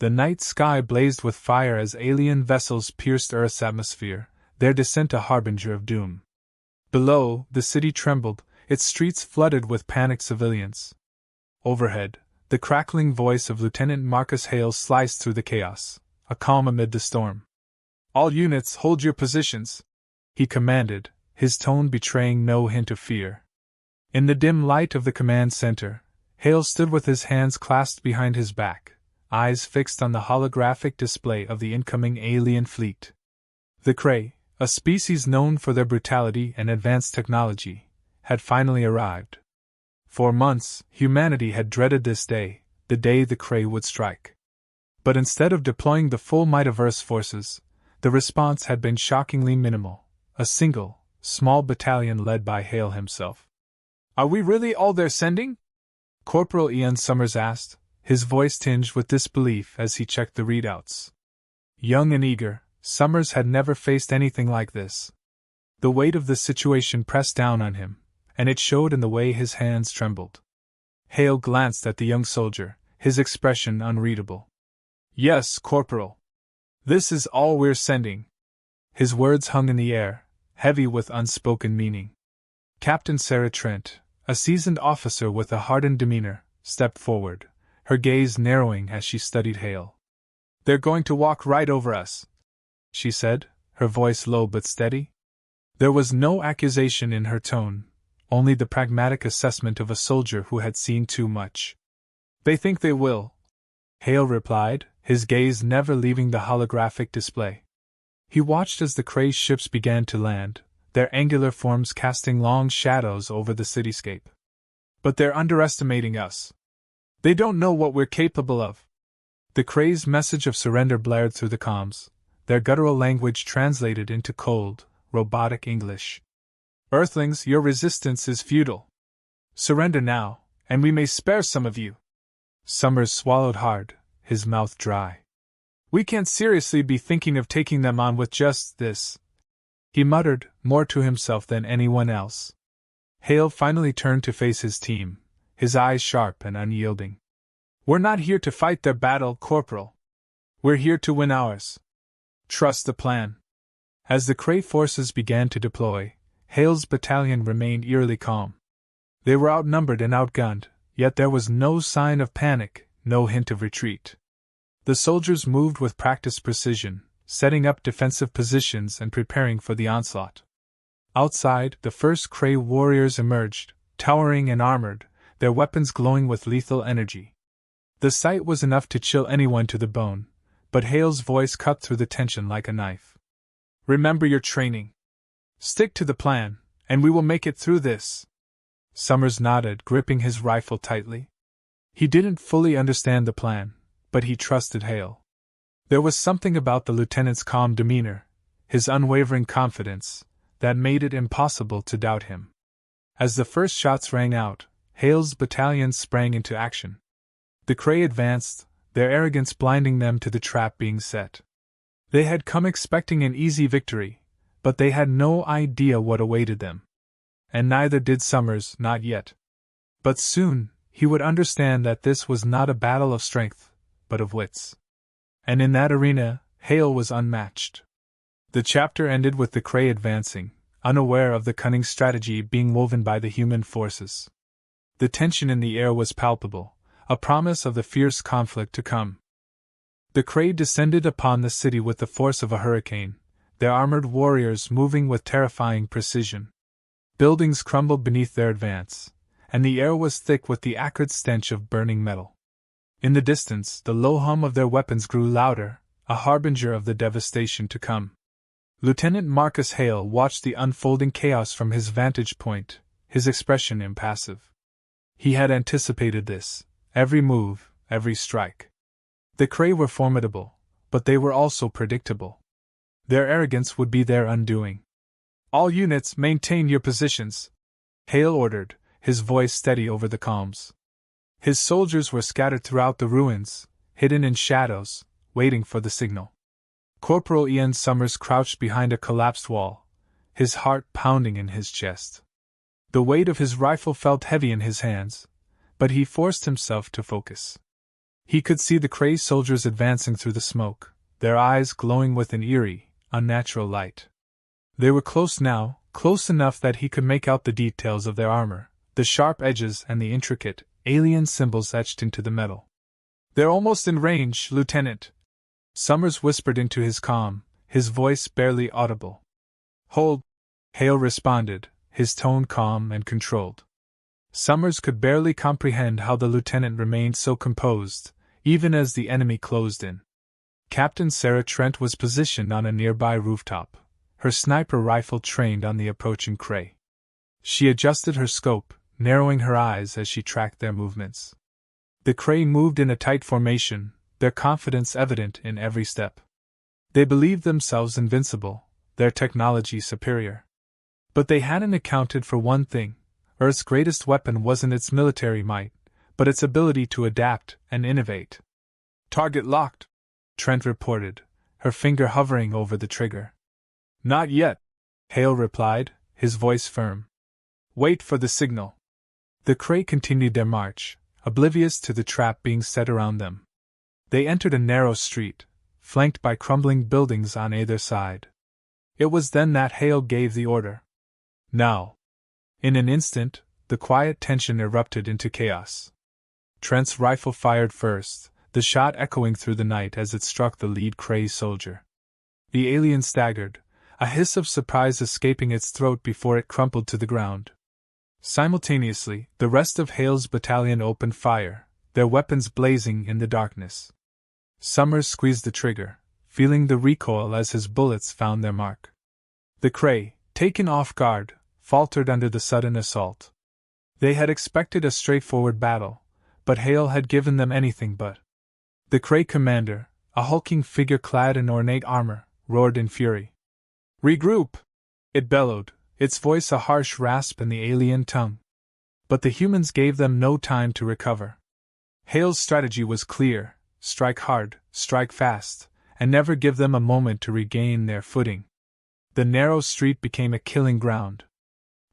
The night sky blazed with fire as alien vessels pierced Earth's atmosphere, their descent a harbinger of doom. Below, the city trembled, its streets flooded with panicked civilians. Overhead, the crackling voice of Lieutenant Marcus Hale sliced through the chaos, a calm amid the storm. "All units, hold your positions," he commanded, his tone betraying no hint of fear. In the dim light of the command center, Hale stood with his hands clasped behind his back, eyes fixed on the holographic display of the incoming alien fleet. The Kree, a species known for their brutality and advanced technology, had finally arrived. For months, humanity had dreaded this day, the day the Kree would strike. But instead of deploying the full might of Earth's forces, the response had been shockingly minimal, a single, small battalion led by Hale himself. "Are we really all they're sending?" Corporal Ian Summers asked, his voice tinged with disbelief as he checked the readouts. Young and eager, Summers had never faced anything like this. The weight of the situation pressed down on him, and it showed in the way his hands trembled. Hale glanced at the young soldier, his expression unreadable. "Yes, Corporal. This is all we're sending." His words hung in the air, heavy with unspoken meaning. Captain Sarah Trent, a seasoned officer with a hardened demeanor, stepped forward, her gaze narrowing as she studied Hale. "They're going to walk right over us," she said, her voice low but steady. There was no accusation in her tone, only the pragmatic assessment of a soldier who had seen too much. "They think they will," Hale replied, his gaze never leaving the holographic display. He watched as the Kree ships began to land, their angular forms casting long shadows over the cityscape. "But they're underestimating us. They don't know what we're capable of." The Kree's message of surrender blared through the comms, their guttural language translated into cold, robotic English. "Earthlings, your resistance is futile. Surrender now, and we may spare some of you." Summers swallowed hard, his mouth dry. "We can't seriously be thinking of taking them on with just this," he muttered, more to himself than anyone else. Hale finally turned to face his team, his eyes sharp and unyielding. "We're not here to fight their battle, Corporal. We're here to win ours. Trust the plan." As the Kree forces began to deploy, Hale's battalion remained eerily calm. They were outnumbered and outgunned, yet there was no sign of panic, no hint of retreat. The soldiers moved with practiced precision, setting up defensive positions and preparing for the onslaught. Outside, the first Kree warriors emerged, towering and armored, their weapons glowing with lethal energy. The sight was enough to chill anyone to the bone, but Hale's voice cut through the tension like a knife. "Remember your training. Stick to the plan, and we will make it through this." Summers nodded, gripping his rifle tightly. He didn't fully understand the plan, but he trusted Hale. There was something about the lieutenant's calm demeanor, his unwavering confidence, that made it impossible to doubt him. As the first shots rang out, Hale's battalion sprang into action. The Kree advanced, their arrogance blinding them to the trap being set. They had come expecting an easy victory, but they had no idea what awaited them. And neither did Summers, not yet. But soon, he would understand that this was not a battle of strength, but of wits. And in that arena, Hale was unmatched. The chapter ended with the Kree advancing, unaware of the cunning strategy being woven by the human forces. The tension in the air was palpable, a promise of the fierce conflict to come. The Kree descended upon the city with the force of a hurricane, their armored warriors moving with terrifying precision. Buildings crumbled beneath their advance, and the air was thick with the acrid stench of burning metal. In the distance, the low hum of their weapons grew louder, a harbinger of the devastation to come. Lieutenant Marcus Hale watched the unfolding chaos from his vantage point, his expression impassive. He had anticipated this, every move, every strike. The Kree were formidable, but they were also predictable. Their arrogance would be their undoing. "All units, maintain your positions," Hale ordered, his voice steady over the calms. His soldiers were scattered throughout the ruins, hidden in shadows, waiting for the signal. Corporal Ian Summers crouched behind a collapsed wall, his heart pounding in his chest. The weight of his rifle felt heavy in his hands, but he forced himself to focus. He could see the Kree soldiers advancing through the smoke, their eyes glowing with an eerie, unnatural light. They were close now, close enough that he could make out the details of their armor, the sharp edges and the intricate, alien symbols etched into the metal. "They're almost in range, Lieutenant," Summers whispered into his comm, his voice barely audible. "Hold," Hale responded, his tone calm and controlled. Summers could barely comprehend how the lieutenant remained so composed, even as the enemy closed in. Captain Sarah Trent was positioned on a nearby rooftop, her sniper rifle trained on the approaching Kree. She adjusted her scope, narrowing her eyes as she tracked their movements. The Kree moved in a tight formation, their confidence evident in every step. They believed themselves invincible, their technology superior. But they hadn't accounted for one thing: Earth's greatest weapon wasn't its military might, but its ability to adapt and innovate. "Target locked," Trent reported, her finger hovering over the trigger. "Not yet," Hale replied, his voice firm. "Wait for the signal." The Kree continued their march, oblivious to the trap being set around them. They entered a narrow street, flanked by crumbling buildings on either side. It was then that Hale gave the order. "Now!" In an instant, the quiet tension erupted into chaos. Trent's rifle fired first, the shot echoing through the night as it struck the lead Kree soldier. The alien staggered, a hiss of surprise escaping its throat before it crumpled to the ground. Simultaneously, the rest of Hale's battalion opened fire, their weapons blazing in the darkness. Summers squeezed the trigger, feeling the recoil as his bullets found their mark. The Kree, taken off guard, faltered under the sudden assault. They had expected a straightforward battle, but Hale had given them anything but. The Kree commander, a hulking figure clad in ornate armor, roared in fury. "Regroup!" it bellowed, its voice a harsh rasp in the alien tongue. But the humans gave them no time to recover. Hale's strategy was clear: strike hard, strike fast, and never give them a moment to regain their footing. The narrow street became a killing ground.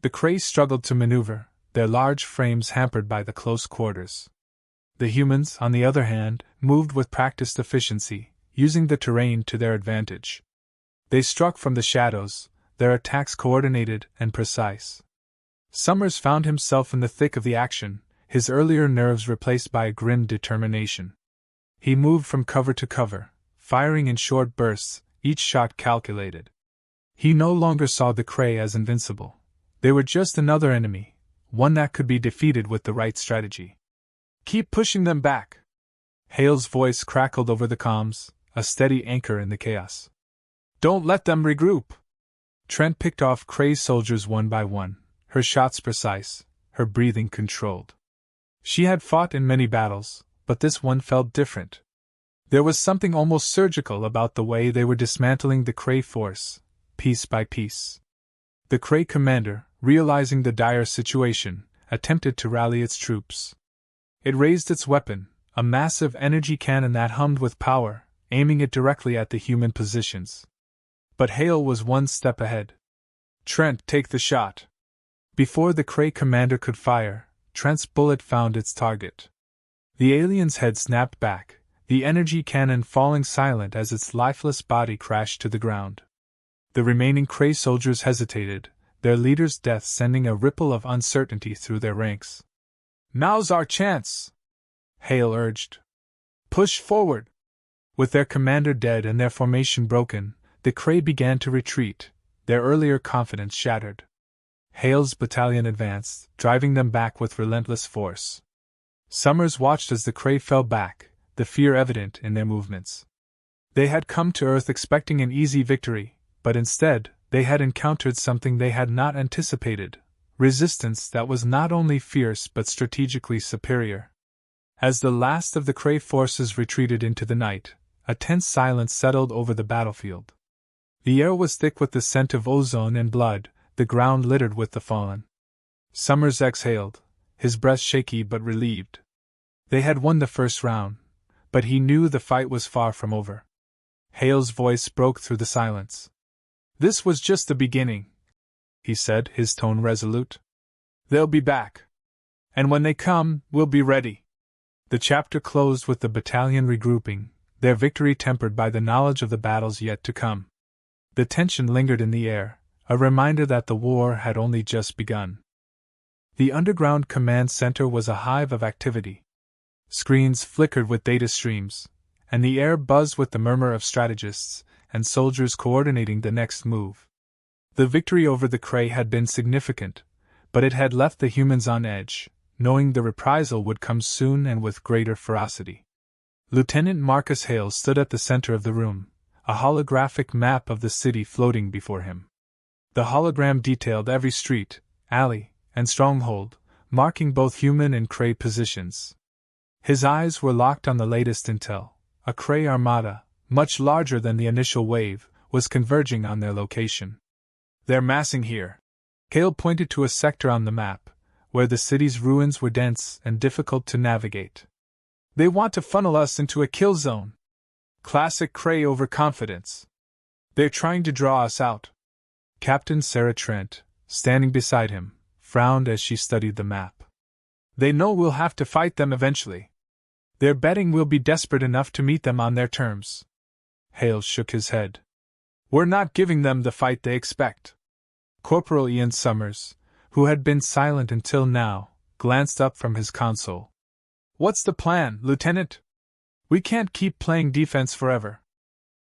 The Kree struggled to maneuver, their large frames hampered by the close quarters. The humans, on the other hand, moved with practiced efficiency, using the terrain to their advantage. They struck from the shadows, their attacks coordinated and precise. Summers found himself in the thick of the action, his earlier nerves replaced by a grim determination. He moved from cover to cover, firing in short bursts, each shot calculated. He no longer saw the Kree as invincible. They were just another enemy, one that could be defeated with the right strategy. "Keep pushing them back!" Hale's voice crackled over the comms, a steady anchor in the chaos. "Don't let them regroup!" Trent picked off Kree soldiers one by one, her shots precise, her breathing controlled. She had fought in many battles, but this one felt different. There was something almost surgical about the way they were dismantling the Kree force, piece by piece. The Kree commander, realizing the dire situation, attempted to rally its troops. It raised its weapon, a massive energy cannon that hummed with power, aiming it directly at the human positions. But Hale was one step ahead. "Trent, take the shot." Before the Kree commander could fire, Trent's bullet found its target. The alien's head snapped back, the energy cannon falling silent as its lifeless body crashed to the ground. The remaining Kree soldiers hesitated, their leader's death sending a ripple of uncertainty through their ranks. "Now's our chance," Hale urged. "Push forward." With their commander dead and their formation broken, the Kree began to retreat, their earlier confidence shattered. Hale's battalion advanced, driving them back with relentless force. Summers watched as the Kree fell back, the fear evident in their movements. They had come to Earth expecting an easy victory, but instead, they had encountered something they had not anticipated: resistance that was not only fierce but strategically superior. As the last of the Kree forces retreated into the night, a tense silence settled over the battlefield. The air was thick with the scent of ozone and blood, the ground littered with the fallen. Summers exhaled, his breath shaky but relieved. They had won the first round, but he knew the fight was far from over. Hale's voice broke through the silence. "This was just the beginning," he said, his tone resolute. "They'll be back. And when they come, we'll be ready." The chapter closed with the battalion regrouping, their victory tempered by the knowledge of the battles yet to come. The tension lingered in the air, a reminder that the war had only just begun. The underground command center was a hive of activity. Screens flickered with data streams, and the air buzzed with the murmur of strategists and soldiers coordinating the next move. The victory over the Kree had been significant, but it had left the humans on edge, knowing the reprisal would come soon and with greater ferocity. Lieutenant Marcus Hale stood at the center of the room, a holographic map of the city floating before him. The hologram detailed every street, alley, and stronghold, marking both human and Kree positions. His eyes were locked on the latest intel. A Kree armada, much larger than the initial wave, was converging on their location. "They're massing here." Hale pointed to a sector on the map, where the city's ruins were dense and difficult to navigate. "They want to funnel us into a kill zone. Classic Kree overconfidence. They're trying to draw us out." Captain Sarah Trent, standing beside him, frowned as she studied the map. "They know we'll have to fight them eventually. They're betting we'll be desperate enough to meet them on their terms." Hale shook his head. "We're not giving them the fight they expect." Corporal Ian Summers, who had been silent until now, glanced up from his console. "What's the plan, Lieutenant? We can't keep playing defense forever."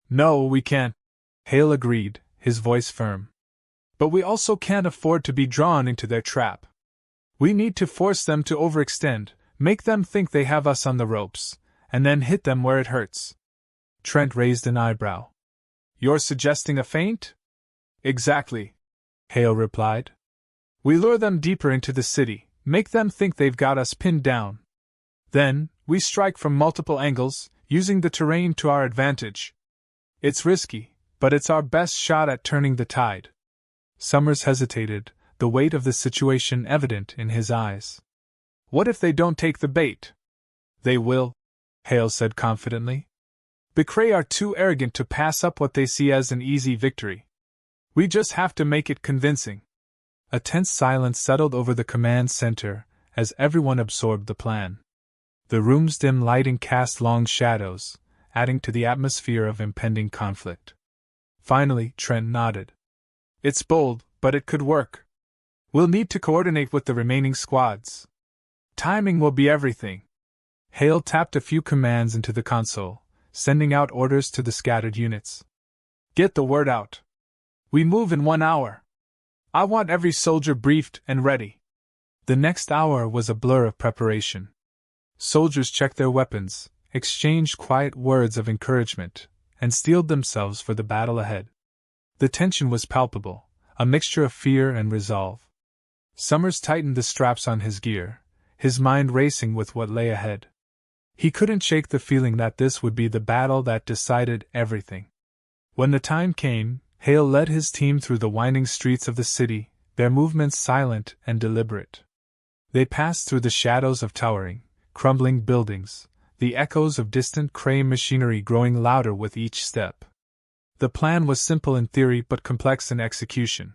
"No, we can't," Hale agreed, his voice firm. "But we also can't afford to be drawn into their trap. We need to force them to overextend, make them think they have us on the ropes, and then hit them where it hurts." Trent raised an eyebrow. "You're suggesting a feint?" "Exactly," Hale replied. "We lure them deeper into the city, make them think they've got us pinned down. Then, we strike from multiple angles, using the terrain to our advantage. It's risky, but it's our best shot at turning the tide." Summers hesitated, the weight of the situation evident in his eyes. "What if they don't take the bait?" "They will," Hale said confidently. "The Kree are too arrogant to pass up what they see as an easy victory. We just have to make it convincing." A tense silence settled over the command center as everyone absorbed the plan. The room's dim lighting cast long shadows, adding to the atmosphere of impending conflict. Finally, Trent nodded. "It's bold, but it could work. We'll need to coordinate with the remaining squads. Timing will be everything." Hale tapped a few commands into the console, sending out orders to the scattered units. "Get the word out. We move in 1 hour. I want every soldier briefed and ready." The next hour was a blur of preparation. Soldiers checked their weapons, exchanged quiet words of encouragement, and steeled themselves for the battle ahead. The tension was palpable, a mixture of fear and resolve. Summers tightened the straps on his gear, his mind racing with what lay ahead. He couldn't shake the feeling that this would be the battle that decided everything. When the time came, Hale led his team through the winding streets of the city, their movements silent and deliberate. They passed through the shadows of towering, crumbling buildings, the echoes of distant Kree machinery growing louder with each step. The plan was simple in theory but complex in execution.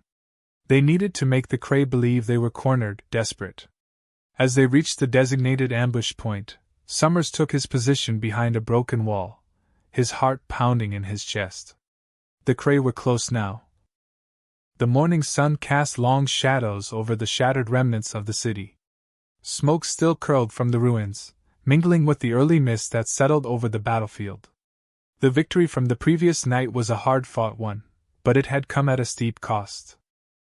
They needed to make the Kree believe they were cornered, desperate. As they reached the designated ambush point, Summers took his position behind a broken wall, his heart pounding in his chest. The Kree were close now. The morning sun cast long shadows over the shattered remnants of the city. Smoke still curled from the ruins, mingling with the early mist that settled over the battlefield. The victory from the previous night was a hard-fought one, but it had come at a steep cost.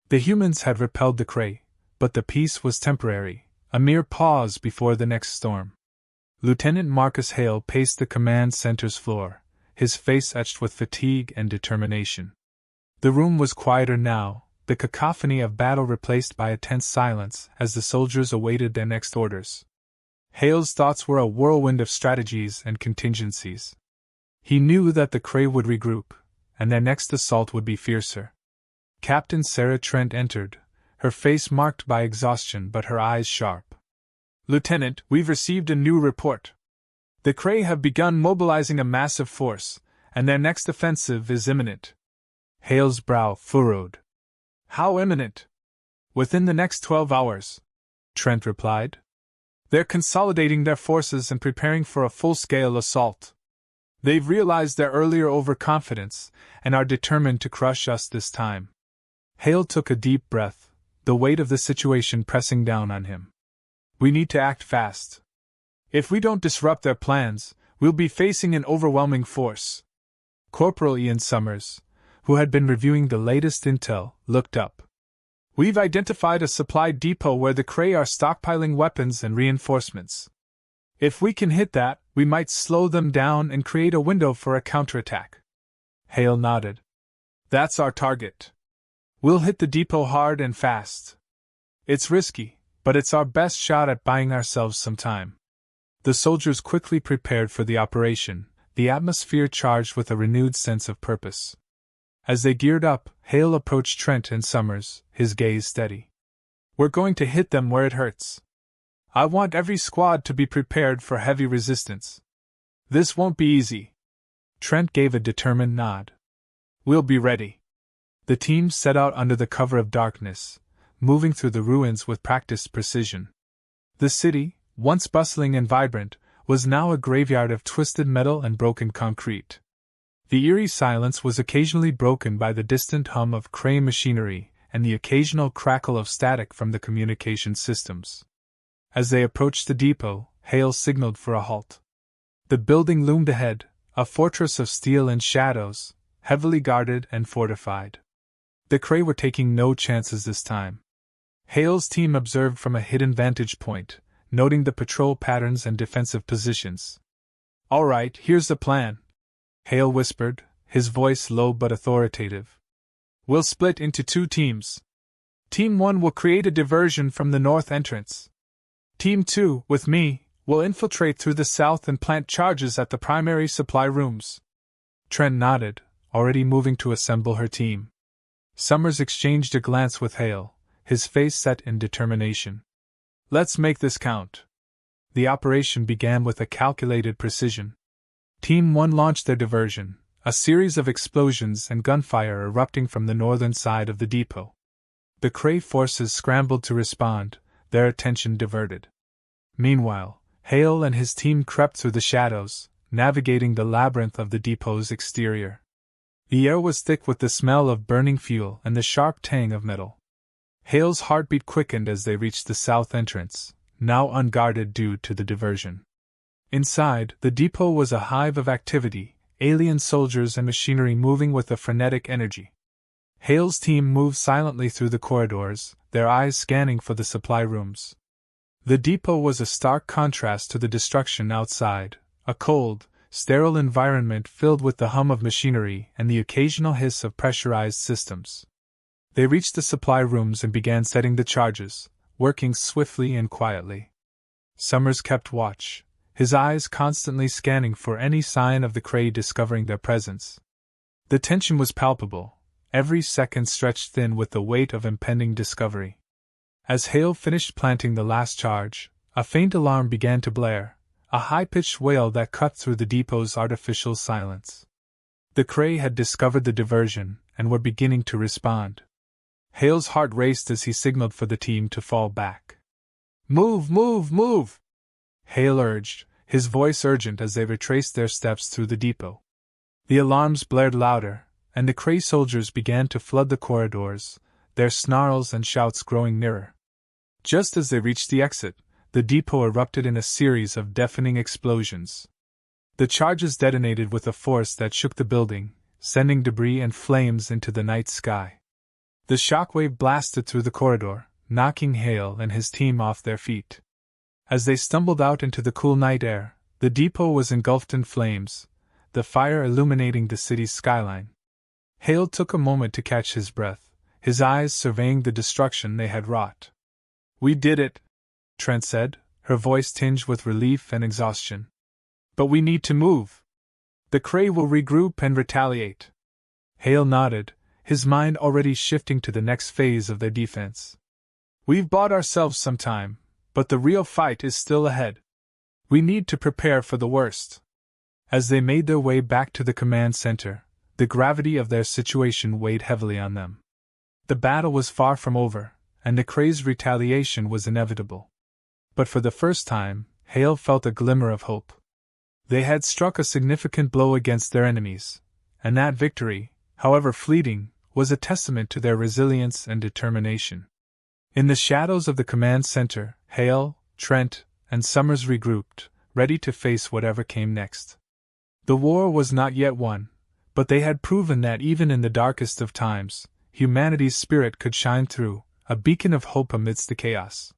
The humans had repelled the Kree, but the peace was temporary, a mere pause before the next storm. Lieutenant Marcus Hale paced the command center's floor, his face etched with fatigue and determination. The room was quieter now, the cacophony of battle replaced by a tense silence as the soldiers awaited their next orders. Hale's thoughts were a whirlwind of strategies and contingencies. He knew that the Kree would regroup, and their next assault would be fiercer. Captain Sarah Trent entered, her face marked by exhaustion but her eyes sharp. "Lieutenant, we've received a new report. The Kree have begun mobilizing a massive force, and their next offensive is imminent." Hale's brow furrowed. "How imminent?" "Within the next 12 hours," Trent replied. They're consolidating their forces and preparing for a full-scale assault. They've realized their earlier overconfidence and are determined to crush us this time. Hale took a deep breath, the weight of the situation pressing down on him. We need to act fast. If we don't disrupt their plans, we'll be facing an overwhelming force. Corporal Ian Summers, who had been reviewing the latest intel, looked up. We've identified a supply depot where the Kree are stockpiling weapons and reinforcements. If we can hit that, we might slow them down and create a window for a counterattack. Hale nodded. That's our target. We'll hit the depot hard and fast. It's risky, but it's our best shot at buying ourselves some time. The soldiers quickly prepared for the operation, the atmosphere charged with a renewed sense of purpose. As they geared up, Hale approached Trent and Summers, his gaze steady. We're going to hit them where it hurts. I want every squad to be prepared for heavy resistance. This won't be easy. Trent gave a determined nod. We'll be ready. The team set out under the cover of darkness, moving through the ruins with practiced precision. The city, once bustling and vibrant, was now a graveyard of twisted metal and broken concrete. The eerie silence was occasionally broken by the distant hum of crane machinery and the occasional crackle of static from the communication systems. As they approached the depot, Hale signaled for a halt. The building loomed ahead, a fortress of steel and shadows, heavily guarded and fortified. The Kree were taking no chances this time. Hale's team observed from a hidden vantage point, noting the patrol patterns and defensive positions. All right, here's the plan, Hale whispered, his voice low but authoritative. We'll split into 2 teams. Team 1 will create a diversion from the north entrance. Team 2, with me, will infiltrate through the south and plant charges at the primary supply rooms. Trent nodded, already moving to assemble her team. Summers exchanged a glance with Hale, his face set in determination. Let's make this count. The operation began with a calculated precision. Team 1 launched their diversion, a series of explosions and gunfire erupting from the northern side of the depot. The Kree forces scrambled to respond, their attention diverted. Meanwhile, Hale and his team crept through the shadows, navigating the labyrinth of the depot's exterior. The air was thick with the smell of burning fuel and the sharp tang of metal. Hale's heartbeat quickened as they reached the south entrance, now unguarded due to the diversion. Inside, the depot was a hive of activity, alien soldiers and machinery moving with a frenetic energy. Hale's team moved silently through the corridors, their eyes scanning for the supply rooms. The depot was a stark contrast to the destruction outside, a cold, sterile environment filled with the hum of machinery and the occasional hiss of pressurized systems. They reached the supply rooms and began setting the charges, working swiftly and quietly. Summers kept watch, his eyes constantly scanning for any sign of the Kree discovering their presence. The tension was palpable, every second stretched thin with the weight of impending discovery. As Hale finished planting the last charge, a faint alarm began to blare, a high-pitched wail that cut through the depot's artificial silence. The Kree had discovered the diversion and were beginning to respond. Hale's heart raced as he signaled for the team to fall back. Move, move, move! Hale urged, his voice urgent as they retraced their steps through the depot. The alarms blared louder, and the Kree soldiers began to flood the corridors, their snarls and shouts growing nearer. Just as they reached the exit, the depot erupted in a series of deafening explosions. The charges detonated with a force that shook the building, sending debris and flames into the night sky. The shockwave blasted through the corridor, knocking Hale and his team off their feet. As they stumbled out into the cool night air, the depot was engulfed in flames, the fire illuminating the city's skyline. Hale took a moment to catch his breath, his eyes surveying the destruction they had wrought. We did it, Trent said, her voice tinged with relief and exhaustion. But we need to move. The Kree will regroup and retaliate. Hale nodded, his mind already shifting to the next phase of their defense. We've bought ourselves some time, but the real fight is still ahead. We need to prepare for the worst. As they made their way back to the command center, the gravity of their situation weighed heavily on them. The battle was far from over, and the Kree's retaliation was inevitable. But for the first time, Hale felt a glimmer of hope. They had struck a significant blow against their enemies, and that victory, however fleeting, was a testament to their resilience and determination. In the shadows of the command center, Hale, Trent, and Summers regrouped, ready to face whatever came next. The war was not yet won, but they had proven that even in the darkest of times, humanity's spirit could shine through, a beacon of hope amidst the chaos.